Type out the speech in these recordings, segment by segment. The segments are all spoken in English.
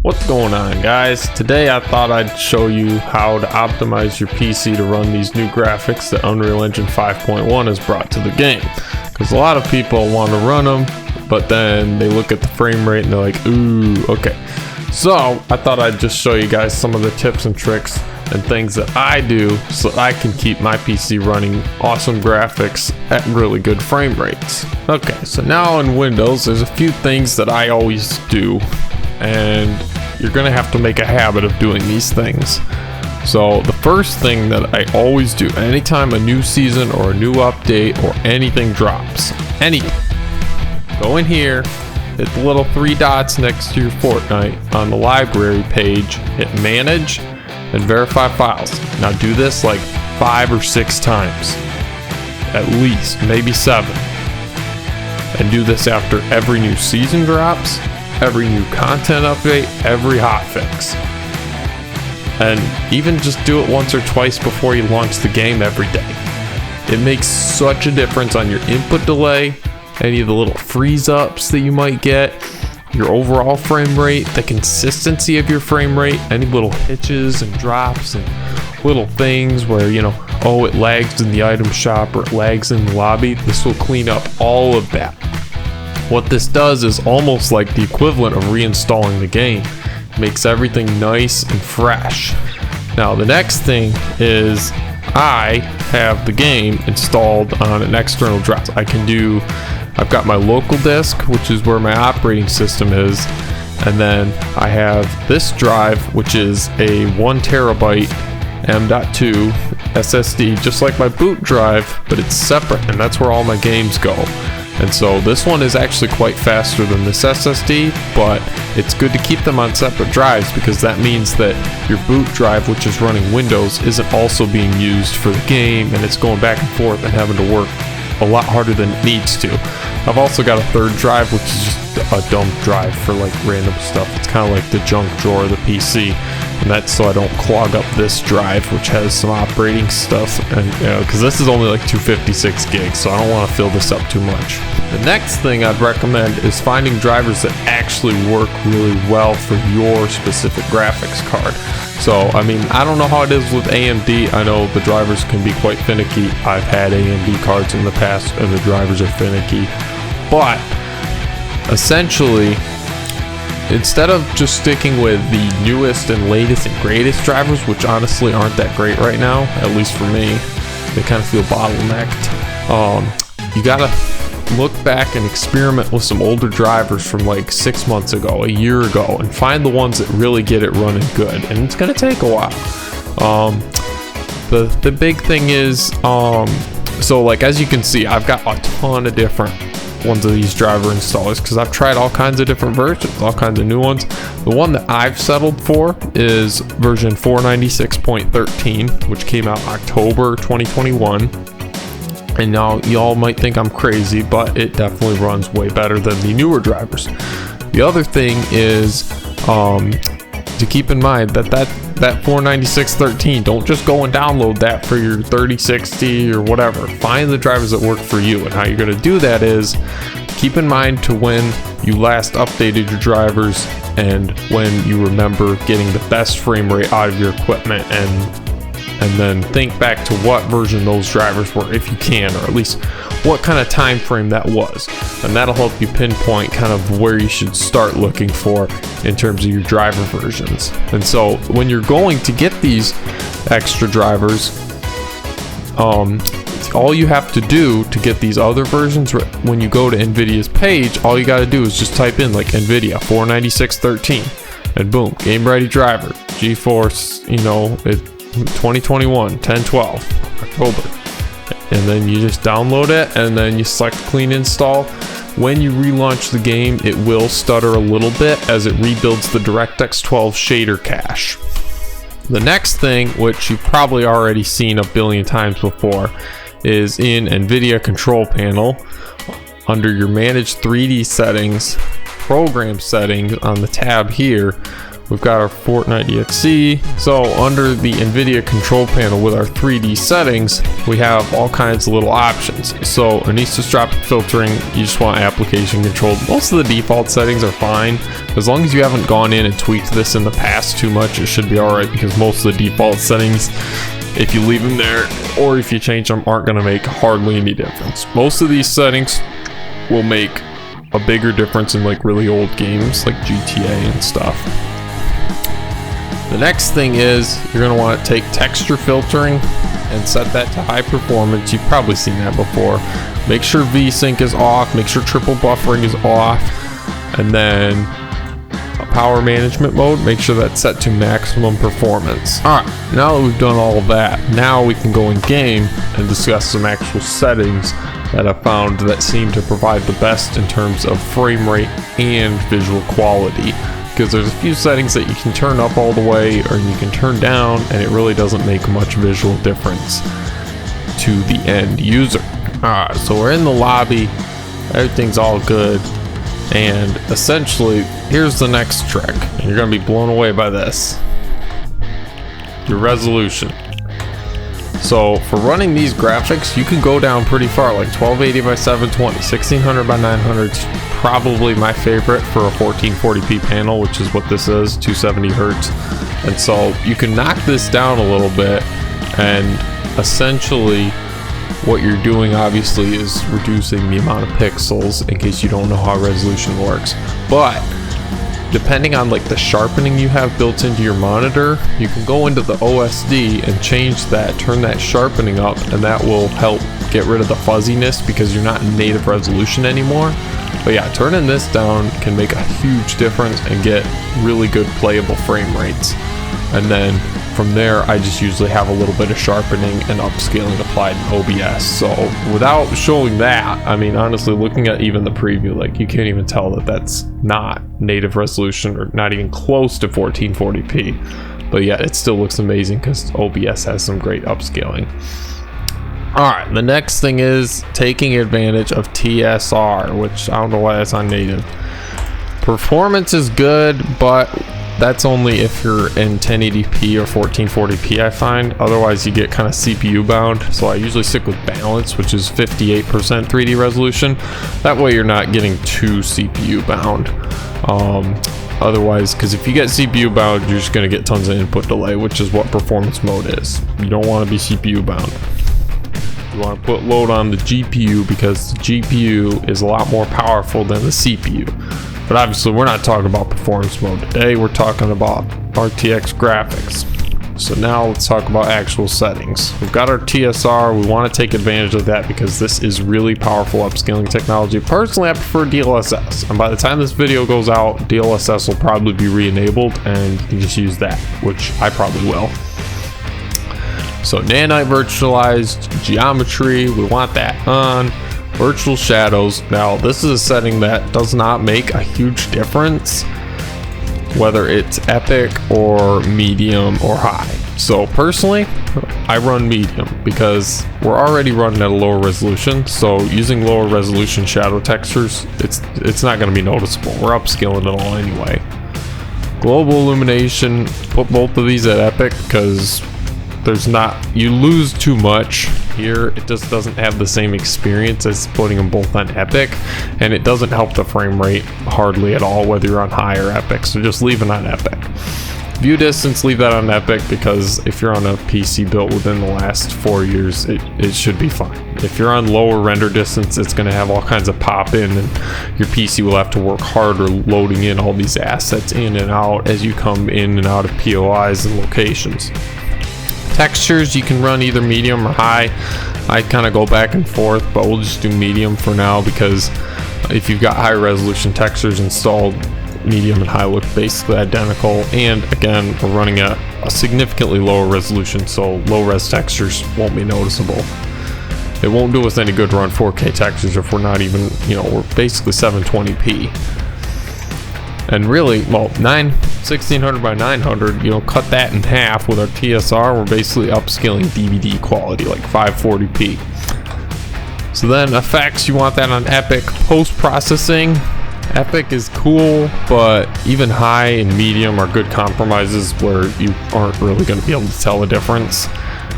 What's going on, guys? Today I thought I'd show you how to optimize your PC to run these new graphics that Unreal Engine 5.1 has brought to the game. Because a lot of people want to run them, but then they look at the frame rate and they're like, ooh, okay. So I thought I'd just show you guys some of the tips and tricks and things that I do so that I can keep my PC running awesome graphics at really good frame rates. Okay, so now in Windows, there's a few things that I always do, and you're gonna have to make a habit of doing these things. So the first thing that I always do anytime a new season or a new update or anything drops, go in here, hit the little three dots next to your Fortnite on the library page, hit manage and verify files. Now do this like 5 or 6 times, at least, maybe 7. And do this after every new season drops, every new content update, every hotfix. And even just do it once or twice before you launch the game every day. It makes such a difference on your input delay, any of the little freeze ups that you might get, your overall frame rate, the consistency of your frame rate, any little hitches and drops and little things where, you know, oh, it lags in the item shop or it lags in the lobby. This will clean up all of that. What this does is almost like the equivalent of reinstalling the game. It makes everything nice and fresh. Now the next thing is I have the game installed on an external drive. I've got my local disk, which is where my operating system is, and then I have this drive, which is a 1 terabyte M.2 SSD, just like my boot drive, but it's separate, and that's where all my games go. And so this one is actually quite faster than this SSD, but it's good to keep them on separate drives because that means that your boot drive, which is running Windows, isn't also being used for the game, and it's going back and forth and having to work a lot harder than it needs to. I've also got a third drive, which is just a dump drive for like random stuff. It's kind of like the junk drawer of the PC, and that's so I don't clog up this drive, which has some operating stuff, and because this is only like 256 gigs, so I don't want to fill this up too much. The next thing I'd recommend is finding drivers that actually work really well for your specific graphics card. So, I mean, I don't know how it is with AMD. I know the drivers can be quite finicky. I've had AMD cards in the past and the drivers are finicky. But essentially, instead of just sticking with the newest and latest and greatest drivers, which honestly aren't that great right now, at least for me, they kind of feel bottlenecked. You gotta look back and experiment with some older drivers from like 6 months ago, a year ago, and find the ones that really get it running good. And it's gonna take a while. The big thing is, so like as you can see, I've got a ton of different ones of these driver installers because I've tried all kinds of different versions, all kinds of new ones. The one that I've settled for is version 496.13, which came out October 2021. And now y'all might think I'm crazy, but it definitely runs way better than the newer drivers. The other thing is to keep in mind that 496.13, don't just go and download that for your 3060 or whatever. Find the drivers that work for you, and how you're going to do that is keep in mind to when you last updated your drivers and when you remember getting the best frame rate out of your equipment, and then think back to what version those drivers were, if you can, or at least what kind of time frame that was, and that'll help you pinpoint kind of where you should start looking for in terms of your driver versions. And so when you're going to get these extra drivers, all you have to do to get these other versions, when you go to NVIDIA's page, all you got to do is just type in like NVIDIA 496.13 and boom, game ready driver, GeForce, 2021 10/12 October, and then you just download it and then you select clean install. When you relaunch the game, it will stutter a little bit as it rebuilds the DirectX 12 shader cache. The next thing, which you've probably already seen a billion times before, is in NVIDIA control panel under your manage 3D settings, program settings on the tab here. We've got our Fortnite exe. So under the NVIDIA control panel with our 3D settings, we have all kinds of little options. So anisotropic filtering, you just want application control. Most of the default settings are fine. As long as you haven't gone in and tweaked this in the past too much, it should be alright, because most of the default settings, if you leave them there or if you change them, aren't going to make hardly any difference. Most of these settings will make a bigger difference in like really old games like GTA and stuff. The next thing is you're going to want to take texture filtering and set that to high performance. You've probably seen that before. Make sure VSync is off, make sure triple buffering is off, and then power management mode, make sure that's set to maximum performance. Alright, now that we've done all of that, now we can go in game and discuss some actual settings that I found that seem to provide the best in terms of frame rate and visual quality. Because there's a few settings that you can turn up all the way or you can turn down, and it really doesn't make much visual difference to the end user. Alright, so we're in the lobby, everything's all good, and essentially here's the next trick, and you're going to be blown away by this: your resolution. So for running these graphics, you can go down pretty far, like 1280 by 720, 1600 by 900 is probably my favorite for a 1440p panel, which is what this is, 270 hertz. And so you can knock this down a little bit, and essentially what you're doing obviously is reducing the amount of pixels, in case you don't know how resolution works. But depending on like the sharpening you have built into your monitor, you can go into the OSD and change that, turn that sharpening up, and that will help get rid of the fuzziness because you're not in native resolution anymore. But yeah, turning this down can make a huge difference and get really good playable frame rates. And then from there, I just usually have a little bit of sharpening and upscaling applied in OBS. So without showing that, I mean, honestly, looking at even the preview, like you can't even tell that that's not native resolution or not even close to 1440p. But yeah, it still looks amazing because OBS has some great upscaling. Alright, the next thing is taking advantage of TSR, which I don't know why that's on native. Performance is good, but that's only if you're in 1080p or 1440p, I find. Otherwise you get kind of CPU bound, so I usually stick with balance, which is 58% 3D resolution. That way you're not getting too CPU bound. Otherwise, because if you get CPU bound, you're just going to get tons of input delay, which is what performance mode is. You don't want to be CPU bound. You want to put load on the GPU, because the GPU is a lot more powerful than the CPU. But obviously we're not talking about performance mode today, we're talking about RTX graphics. So now let's talk about actual settings. We've got our TSR, we want to take advantage of that because this is really powerful upscaling technology. Personally, I prefer DLSS, and by the time this video goes out, DLSS will probably be re-enabled and you can just use that, which I probably will. So nanite virtualized geometry, we want that on. Virtual shadows, now this is a setting that does not make a huge difference whether it's epic or medium or high. So personally, I run medium because we're already running at a lower resolution, so using lower resolution shadow textures, it's not going to be noticeable. We're upscaling it all anyway. Global illumination, put both of these at epic because you lose too much here. It just doesn't have the same experience as putting them both on epic, and it doesn't help the frame rate hardly at all whether you're on high or epic, so just leave it on epic. View distance, leave that on epic, because if you're on a PC built within the last 4 years, it should be fine. If you're on lower render distance, it's going to have all kinds of pop in, and your PC will have to work harder loading in all these assets in and out as you come in and out of POIs and locations. Textures, you can run either medium or high. I kind of go back and forth, but we'll just do medium for now, because if you've got high resolution textures installed, medium and high look basically identical. And again, we're running at a significantly lower resolution, so low res textures won't be noticeable. It won't do us any good to run 4K textures if we're not even, we're basically 720p. And really, well, 1600 by 900, cut that in half with our TSR, we're basically upscaling DVD quality, like 540p. So then effects, you want that on epic. Post-processing, Epic is cool, but even high and medium are good compromises where you aren't really going to be able to tell the difference.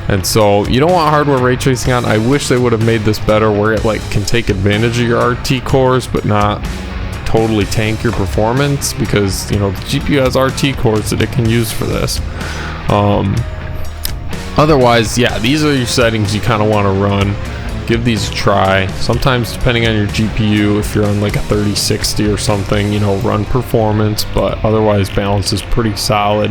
And so you don't want hardware ray tracing on. I wish they would have made this better where it like can take advantage of your RT cores but not totally tank your performance, because you know the GPU has RT cores that it can use for this. Otherwise, yeah, these are your settings you kind of want to run. Give these a try. Sometimes depending on your GPU, if you're on like a 3060 or something, you know, run performance, but otherwise balance is pretty solid.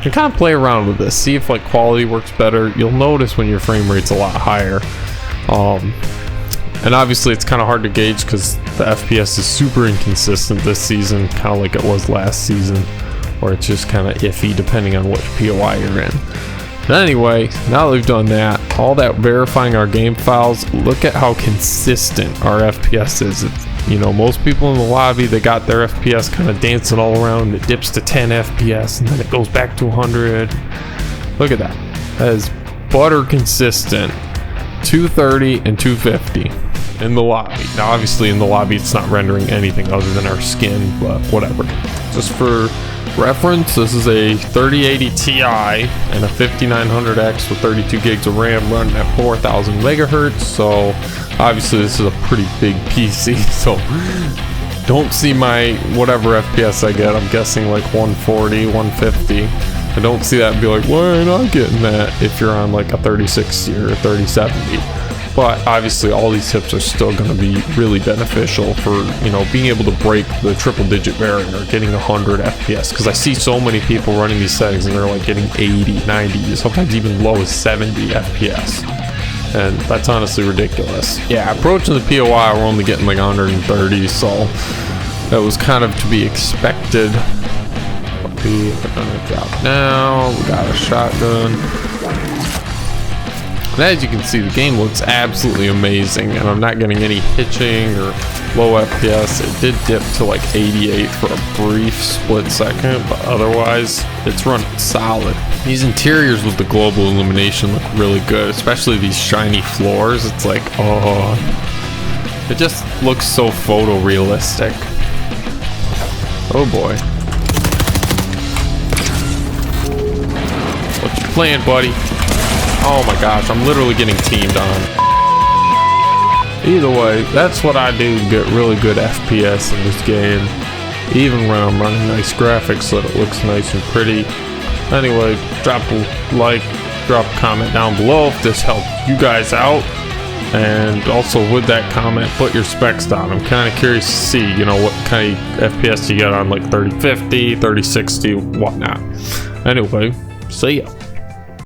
And kind of play around with this, see if like quality works better. You'll notice when your frame rate's a lot higher. And obviously it's kind of hard to gauge because the FPS is super inconsistent this season, kind of like it was last season, where it's just kind of iffy depending on what POI you're in. But anyway, now that we've done that, all that verifying our game files, look at how consistent our FPS is. It's, you know, most people in the lobby, they got their FPS kind of dancing all around. It dips to 10 FPS and then it goes back to 100. Look at that. That is butter consistent. 230 and 250 in the lobby. Now obviously in the lobby it's not rendering anything other than our skin, but whatever. Just for reference, this is a 3080 Ti and a 5900X with 32 gigs of RAM running at 4000 megahertz. So obviously this is a pretty big PC, so don't see my whatever FPS I get. I'm guessing like 140, 150. I don't see that and be like, why am I not getting that if you're on like a 3060 or a 3070. But obviously all these tips are still going to be really beneficial for, you know, being able to break the triple digit barrier, getting 100 FPS, because I see so many people running these settings and they're like getting 80, 90, sometimes even low as 70 FPS, and that's honestly ridiculous. Yeah, approaching the POI we're only getting like 130, so that was kind of to be expected. We are gonna drop now. We got a shotgun. And as you can see, the game looks absolutely amazing, and I'm not getting any hitching or low FPS. It did dip to like 88 for a brief split second, but otherwise it's running solid. These interiors with the global illumination look really good, especially these shiny floors. It's like, oh, it just looks so photorealistic. Oh boy. What you playing, buddy? Oh my gosh, I'm literally getting teamed on. Either way, that's what I do to get really good FPS in this game, even when I'm running nice graphics so that it looks nice and pretty. Anyway, drop a like, drop a comment down below if this helped you guys out. And also with that comment, put your specs down. I'm kind of curious to see, you know, what kind of FPS you get on like 3050, 3060, whatnot. Anyway, see ya.